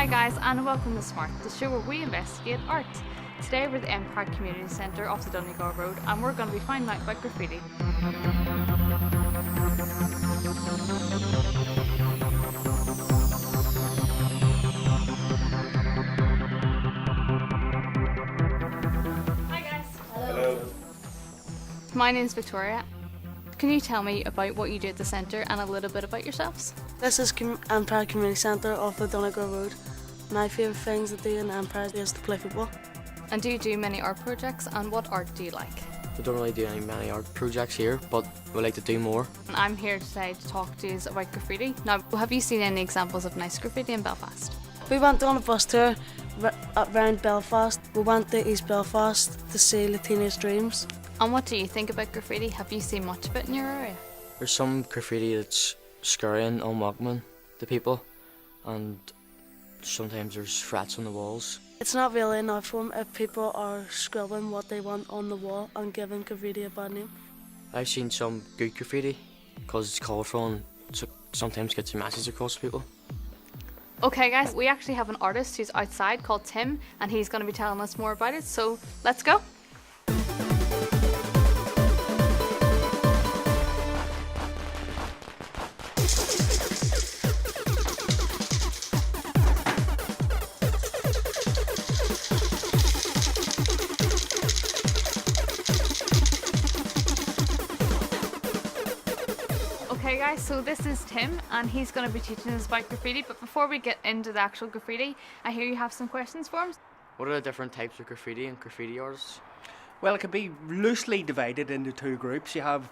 Hi guys, and welcome to smART, the show where we investigate art. Today we're at the Empire Community Centre off the Donegal Road, and we're going to be finding out about graffiti. Hi guys. Hello. My name's Victoria. Can you tell me about what you do at the centre and a little bit about yourselves? This is Empire Community Centre off the Donegal Road. My favourite things to do in Empire is to play football. And do you do many art projects, and what art do you like? We don't really do many art projects here, but we like to do more. And I'm here today to talk to you about graffiti. Now, have you seen any examples of nice graffiti in Belfast? We went on a bus tour around Belfast. We went to East Belfast to see Teenage Dreams. And what do you think about graffiti? Have you seen much of it in your area? There's some graffiti that's scary and unwelcoming to people, and sometimes there's threats on the walls. It's not really an art form if people are scribbling what they want on the wall and giving graffiti a bad name. I've seen some good graffiti because it's colourful and sometimes gets a message across to people. Okay guys, we actually have an artist who's outside called Tim, and he's going to be telling us more about it, so let's go. Okay guys, so this is Tim, and he's going to be teaching us about graffiti, but before we get into the actual graffiti, I hear you have some questions for him. What are the different types of graffiti and graffiti artists? Well, it can be loosely divided into two groups. You have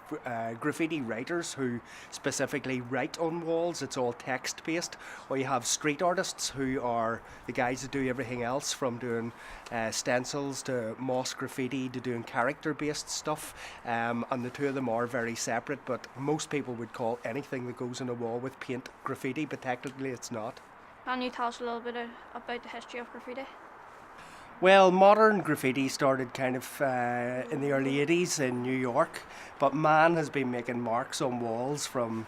graffiti writers who specifically write on walls, it's all text based, or you have street artists who are the guys that do everything else, from doing stencils to moss graffiti to doing character based stuff, and the two of them are very separate, but most people would call anything that goes on a wall with paint graffiti, but technically it's not. Can you tell us a little bit about the history of graffiti? Well, modern graffiti started kind of in the early 80s in New York, but man has been making marks on walls from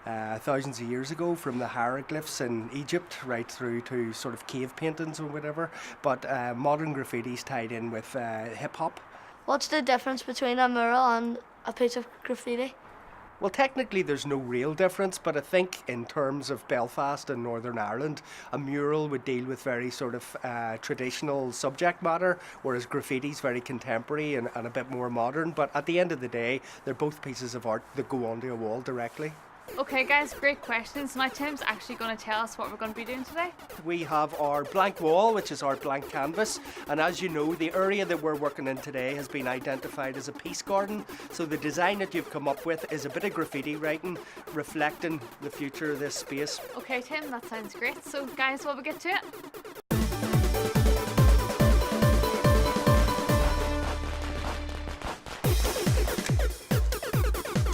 thousands of years ago, from the hieroglyphs in Egypt right through to sort of cave paintings or whatever. But modern graffiti's tied in with hip-hop. What's the difference between a mural and a piece of graffiti? Well, technically there's no real difference, but I think in terms of Belfast and Northern Ireland, a mural would deal with very sort of traditional subject matter, whereas graffiti's very contemporary and a bit more modern. But at the end of the day, they're both pieces of art that go onto a wall directly. Okay guys, great questions. Now Tim's actually going to tell us what we're going to be doing today. We have our blank wall, which is our blank canvas, and as you know, the area that we're working in today has been identified as a peace garden. So the design that you've come up with is a bit of graffiti writing reflecting the future of this space. Okay Tim, that sounds great. So guys, will we get to it?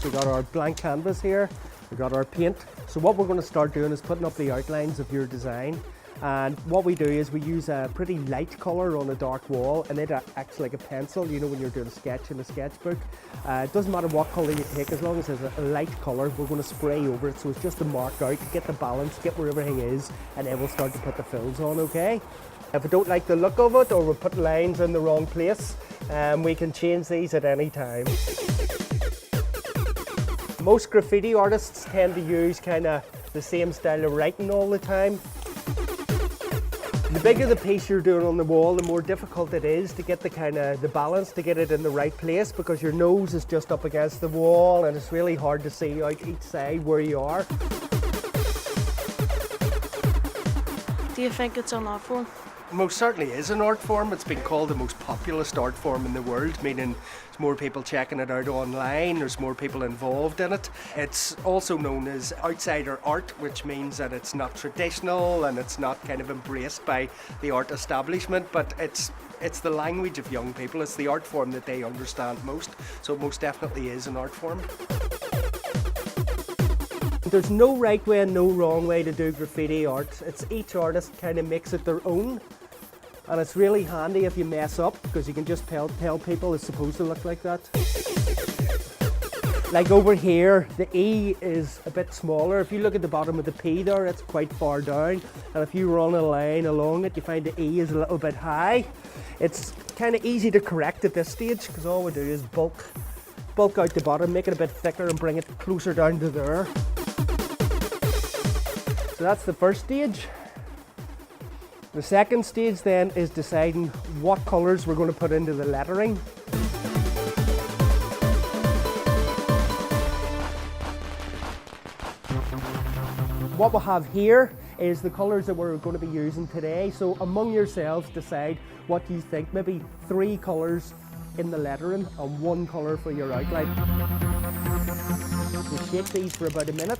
We got our blank canvas here, we got our paint. So what we're going to start doing is putting up the outlines of your design. And what we do is we use a pretty light colour on a dark wall, and it acts like a pencil, you know, when you're doing a sketch in a sketchbook. It doesn't matter what colour you take, as long as there's a light colour, we're going to spray over it, so it's just to mark out, to get the balance, get where everything is, and then we'll start to put the fills on, okay? If we don't like the look of it, or we put lines in the wrong place, we can change these at any time. Most graffiti artists tend to use kind of the same style of writing all the time. The bigger the piece you're doing on the wall, the more difficult it is to get the balance, to get it in the right place, because your nose is just up against the wall and it's really hard to see out each side where you are. Do you think it's an art form? Most certainly is an art form. It's been called the most populous art form in the world, meaning there's more people checking it out online, there's more people involved in it. It's also known as outsider art, which means that it's not traditional and it's not kind of embraced by the art establishment, but it's the language of young people. It's the art form that they understand most, so it most definitely is an art form. There's no right way and no wrong way to do graffiti art. It's each artist kind of makes it their own. And it's really handy if you mess up, because you can just tell people it's supposed to look like that. Like over here, the E is a bit smaller. If you look at the bottom of the P there, it's quite far down. And if you run a line along it, you find the E is a little bit high. It's kind of easy to correct at this stage because all we do is bulk out the bottom, make it a bit thicker and bring it closer down to there. So that's the first stage. The second stage then is deciding what colours we're going to put into the lettering. What we'll have here is the colours that we're going to be using today. So among yourselves decide what you think, maybe 3 colours in the lettering and 1 colour for your outline. You shake these for about a minute,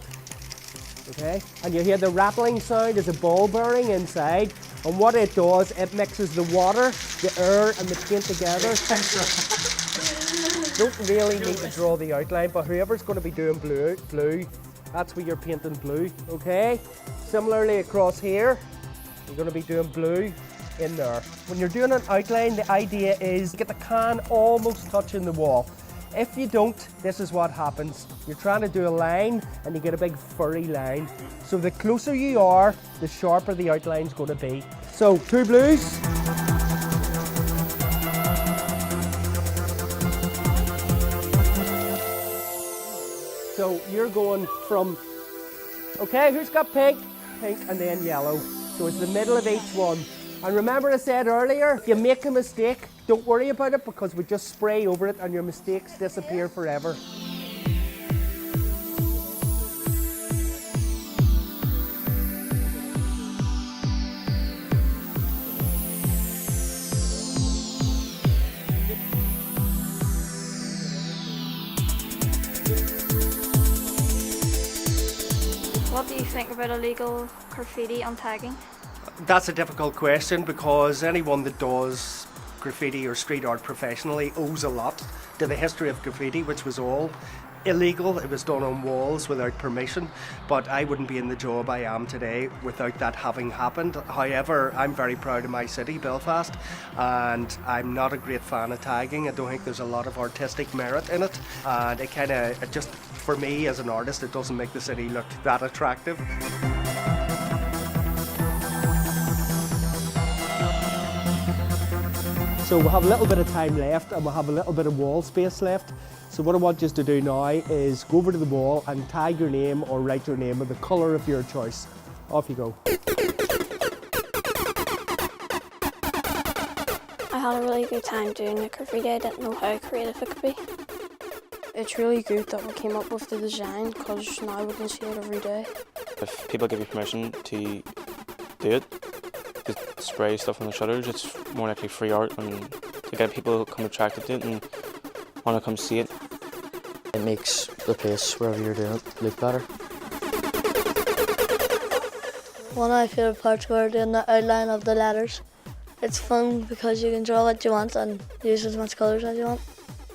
okay? And you hear the rattling sound as a ball bearing inside. And what it does, it mixes the water, the air and the paint together. Don't really need to draw the outline, but whoever's going to be doing blue, that's where you're painting blue, okay? Similarly across here, you're going to be doing blue in there. When you're doing an outline, the idea is get the can almost touching the wall. If you don't, this is what happens. You're trying to do a line and you get a big furry line. So the closer you are, the sharper the outline's going to be. So 2 blues. So you're going from, okay, who's got pink? Pink and then yellow. So it's the middle of each one. And remember I said earlier, if you make a mistake, don't worry about it because we just spray over it and your mistakes disappear forever. What do you think about illegal graffiti and tagging? That's a difficult question because anyone that does graffiti or street art professionally owes a lot to the history of graffiti, which was all illegal. It was done on walls without permission, but I wouldn't be in the job I am today without that having happened. However, I'm very proud of my city, Belfast, and I'm not a great fan of tagging. I don't think there's a lot of artistic merit in it, and it just, for me as an artist, it doesn't make the city look that attractive. So we'll have a little bit of time left and we'll have a little bit of wall space left. So what I want you to do now is go over to the wall and tag your name or write your name with the colour of your choice. Off you go. I had a really good time doing the graffiti. I didn't know how creative it could be. It's really good that we came up with the design because now we can see it every day. If people give you permission to do it, to spray stuff on the shutters, it's more likely free art and to get people to come attracted to it and want to come see it. It makes the place wherever you're doing it look better. One of my favourite parts were doing the outline of the letters. It's fun because you can draw what you want and use as much colours as you want.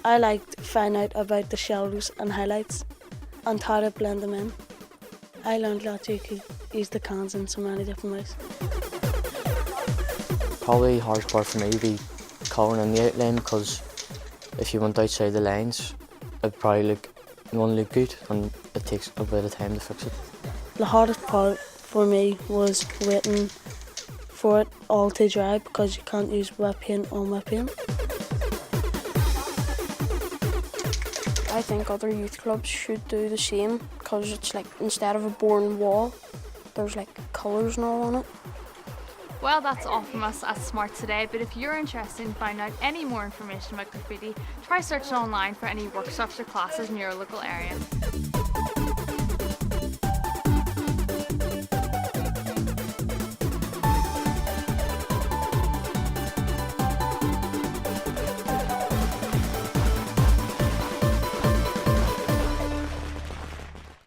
I liked finding out about the shadows and highlights and how to blend them in. I learned that you could use the cans in so many different ways. Probably the hardest part for me would be colouring in the outline because if you went outside the lines, it'd probably won't look good and it takes a bit of time to fix it. The hardest part for me was waiting for it all to dry because you can't use wet paint on wet paint. I think other youth clubs should do the same because it's like instead of a boring wall, there's like colours and all on it. Well, that's all from us at smART today, but if you're interested in finding out any more information about graffiti, try searching online for any workshops or classes in your local area.